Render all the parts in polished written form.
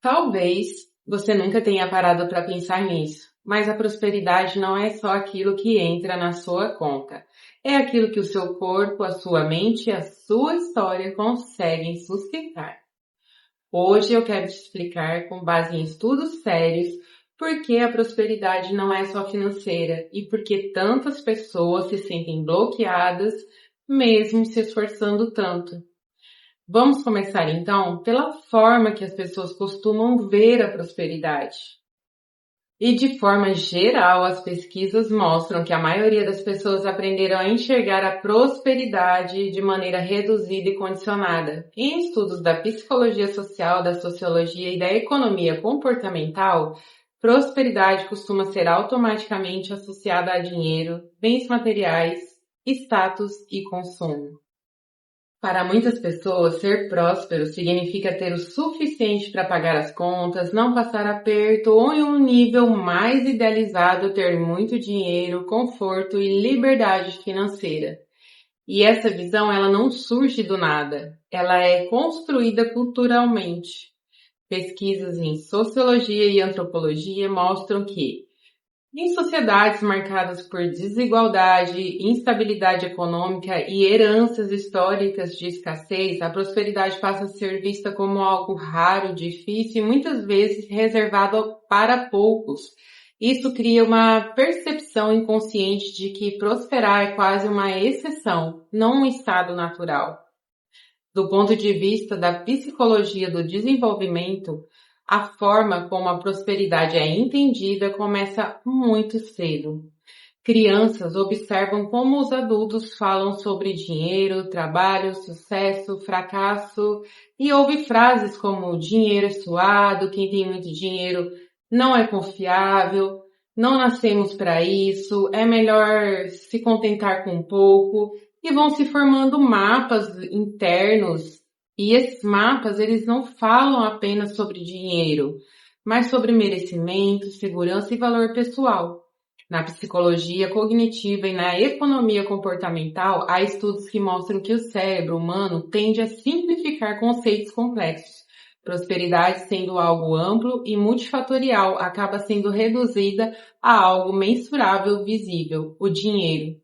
Talvez você nunca tenha parado para pensar nisso, mas a prosperidade não é só aquilo que entra na sua conta. É aquilo que o seu corpo, a sua mente e a sua história conseguem sustentar. Hoje eu quero te explicar, com base em estudos sérios, por que a prosperidade não é só financeira e por que tantas pessoas se sentem bloqueadas, mesmo se esforçando tanto. Vamos começar então pela forma que as pessoas costumam ver a prosperidade. E de forma geral, as pesquisas mostram que a maioria das pessoas aprenderam a enxergar a prosperidade de maneira reduzida e condicionada. Em estudos da psicologia social, da sociologia e da economia comportamental, prosperidade costuma ser automaticamente associada a dinheiro, bens materiais, status e consumo. Para muitas pessoas, ser próspero significa ter o suficiente para pagar as contas, não passar aperto ou, em um nível mais idealizado, ter muito dinheiro, conforto e liberdade financeira. E essa visão, ela não surge do nada, ela é construída culturalmente. Pesquisas em sociologia e antropologia mostram que em sociedades marcadas por desigualdade, instabilidade econômica e heranças históricas de escassez, a prosperidade passa a ser vista como algo raro, difícil e muitas vezes reservado para poucos. Isso cria uma percepção inconsciente de que prosperar é quase uma exceção, não um estado natural. Do ponto de vista da psicologia do desenvolvimento, a forma como a prosperidade é entendida começa muito cedo. Crianças observam como os adultos falam sobre dinheiro, trabalho, sucesso, fracasso e ouvem frases como dinheiro é suado, quem tem muito dinheiro não é confiável, não nascemos para isso, é melhor se contentar com pouco e vão se formando mapas internos. E esses mapas, eles não falam apenas sobre dinheiro, mas sobre merecimento, segurança e valor pessoal. Na psicologia cognitiva e na economia comportamental, há estudos que mostram que o cérebro humano tende a simplificar conceitos complexos. Prosperidade, sendo algo amplo e multifatorial, acaba sendo reduzida a algo mensurável, visível, o dinheiro.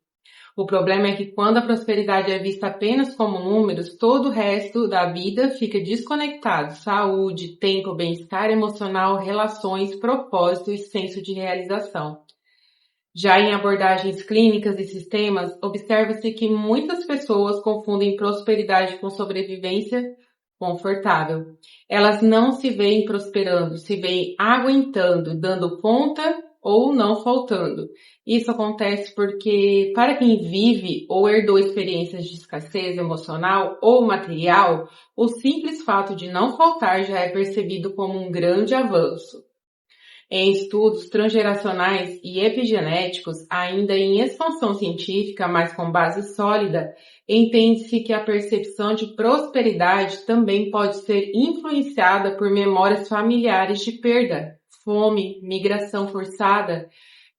O problema é que quando a prosperidade é vista apenas como números, todo o resto da vida fica desconectado. Saúde, tempo, bem-estar emocional, relações, propósito e senso de realização. Já em abordagens clínicas e sistemas, observa-se que muitas pessoas confundem prosperidade com sobrevivência confortável. Elas não se veem prosperando, se veem aguentando, dando conta ou não faltando. Isso acontece porque, para quem vive ou herdou experiências de escassez emocional ou material, o simples fato de não faltar já é percebido como um grande avanço. Em estudos transgeracionais e epigenéticos, ainda em expansão científica, mas com base sólida, entende-se que a percepção de prosperidade também pode ser influenciada por memórias familiares de perda, fome, migração forçada,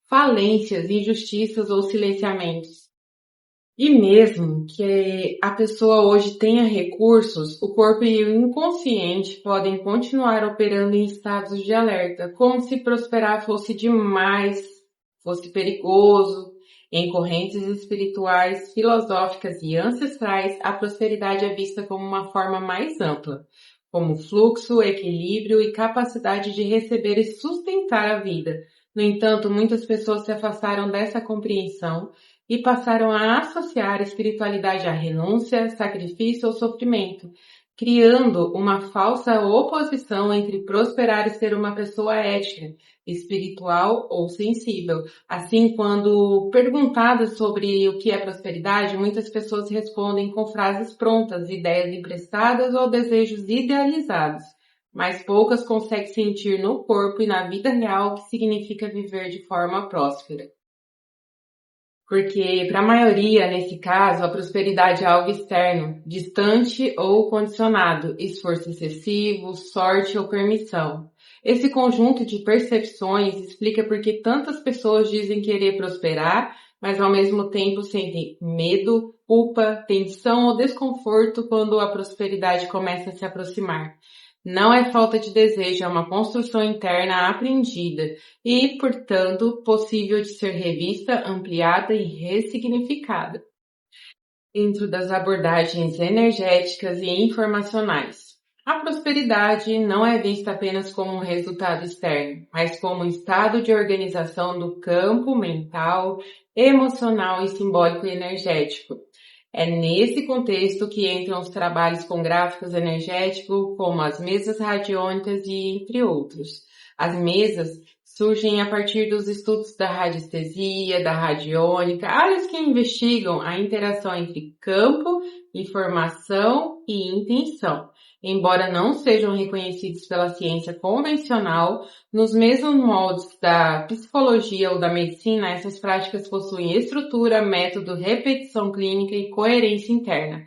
falências, injustiças ou silenciamentos. E mesmo que a pessoa hoje tenha recursos, o corpo e o inconsciente podem continuar operando em estados de alerta, como se prosperar fosse demais, fosse perigoso. Em correntes espirituais, filosóficas e ancestrais, a prosperidade é vista como uma forma mais ampla, como fluxo, equilíbrio e capacidade de receber e sustentar a vida. No entanto, muitas pessoas se afastaram dessa compreensão e passaram a associar a espiritualidade à renúncia, sacrifício ou sofrimento, criando uma falsa oposição entre prosperar e ser uma pessoa ética, espiritual ou sensível. Assim, quando perguntadas sobre o que é prosperidade, muitas pessoas respondem com frases prontas, ideias emprestadas ou desejos idealizados, mas poucas conseguem sentir no corpo e na vida real o que significa viver de forma próspera. Porque, para a maioria, nesse caso, a prosperidade é algo externo, distante ou condicionado, esforço excessivo, sorte ou permissão. Esse conjunto de percepções explica por que tantas pessoas dizem querer prosperar, mas ao mesmo tempo sentem medo, culpa, tensão ou desconforto quando a prosperidade começa a se aproximar. Não é falta de desejo, é uma construção interna aprendida e, portanto, possível de ser revista, ampliada e ressignificada dentro das abordagens energéticas e informacionais. A prosperidade não é vista apenas como um resultado externo, mas como um estado de organização do campo mental, emocional e simbólico e energético. É nesse contexto que entram os trabalhos com gráficos energéticos, como as mesas radiônicas e entre outros. As mesas surgem a partir dos estudos da radiestesia, da radiônica, áreas que investigam a interação entre campo, informação e intenção. Embora não sejam reconhecidos pela ciência convencional, nos mesmos moldes da psicologia ou da medicina, essas práticas possuem estrutura, método, repetição clínica e coerência interna,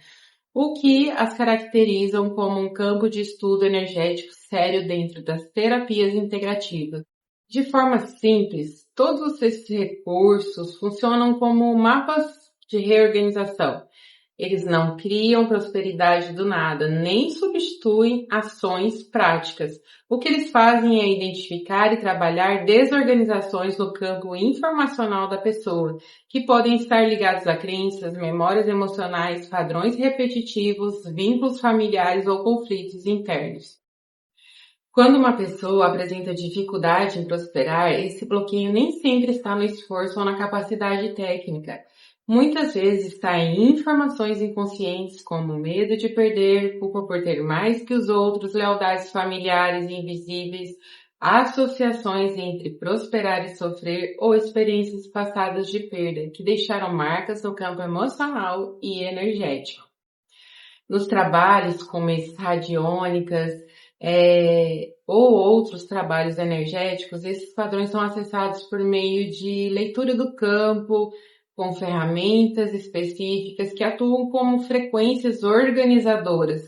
o que as caracterizam como um campo de estudo energético sério dentro das terapias integrativas. De forma simples, todos esses recursos funcionam como mapas de reorganização. Eles não criam prosperidade do nada, nem substituem ações práticas. O que eles fazem é identificar e trabalhar desorganizações no campo informacional da pessoa, que podem estar ligados a crenças, memórias emocionais, padrões repetitivos, vínculos familiares ou conflitos internos. Quando uma pessoa apresenta dificuldade em prosperar, esse bloqueio nem sempre está no esforço ou na capacidade técnica. Muitas vezes está em informações inconscientes como medo de perder, culpa por ter mais que os outros, lealdades familiares invisíveis, associações entre prosperar e sofrer ou experiências passadas de perda que deixaram marcas no campo emocional e energético. Nos trabalhos como esses radiônicas, ou outros trabalhos energéticos, esses padrões são acessados por meio de leitura do campo, com ferramentas específicas que atuam como frequências organizadoras.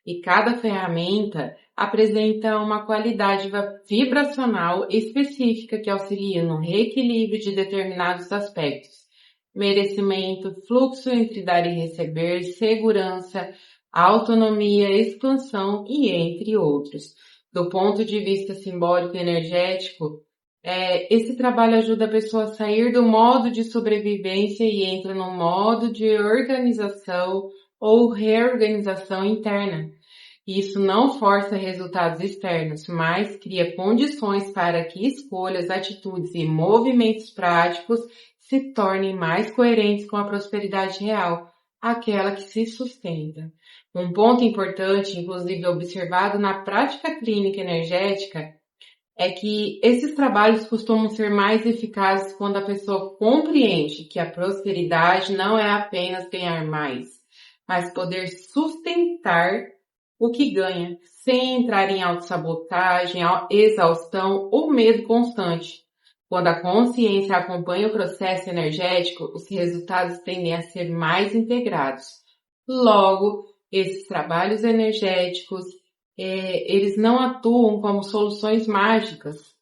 E cada ferramenta apresenta uma qualidade vibracional específica que auxilia no reequilíbrio de determinados aspectos. Merecimento, fluxo entre dar e receber, segurança, autonomia, expansão e entre outros. Do ponto de vista simbólico e energético, esse trabalho ajuda a pessoa a sair do modo de sobrevivência e entra no modo de organização ou reorganização interna. Isso não força resultados externos, mas cria condições para que escolhas, atitudes e movimentos práticos se tornem mais coerentes com a prosperidade real, aquela que se sustenta. Um ponto importante, inclusive observado na prática clínica energética, é que esses trabalhos costumam ser mais eficazes quando a pessoa compreende que a prosperidade não é apenas ganhar mais, mas poder sustentar o que ganha, sem entrar em autossabotagem, exaustão ou medo constante. Quando a consciência acompanha o processo energético, os resultados tendem a ser mais integrados. Logo, esses trabalhos energéticos, eles não atuam como soluções mágicas,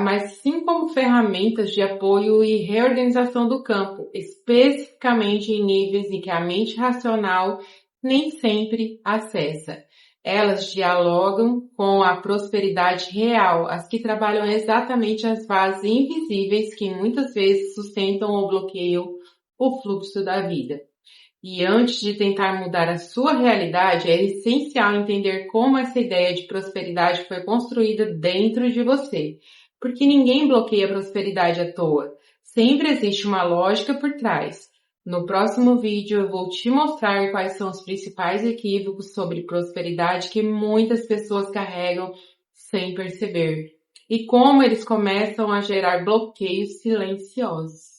mas sim como ferramentas de apoio e reorganização do campo, especificamente em níveis em que a mente racional nem sempre acessa. Elas dialogam com a prosperidade real, as que trabalham exatamente as bases invisíveis que muitas vezes sustentam ou bloqueiam o fluxo da vida. E antes de tentar mudar a sua realidade, é essencial entender como essa ideia de prosperidade foi construída dentro de você. Porque ninguém bloqueia a prosperidade à toa. Sempre existe uma lógica por trás. No próximo vídeo eu vou te mostrar quais são os principais equívocos sobre prosperidade que muitas pessoas carregam sem perceber. E como eles começam a gerar bloqueios silenciosos.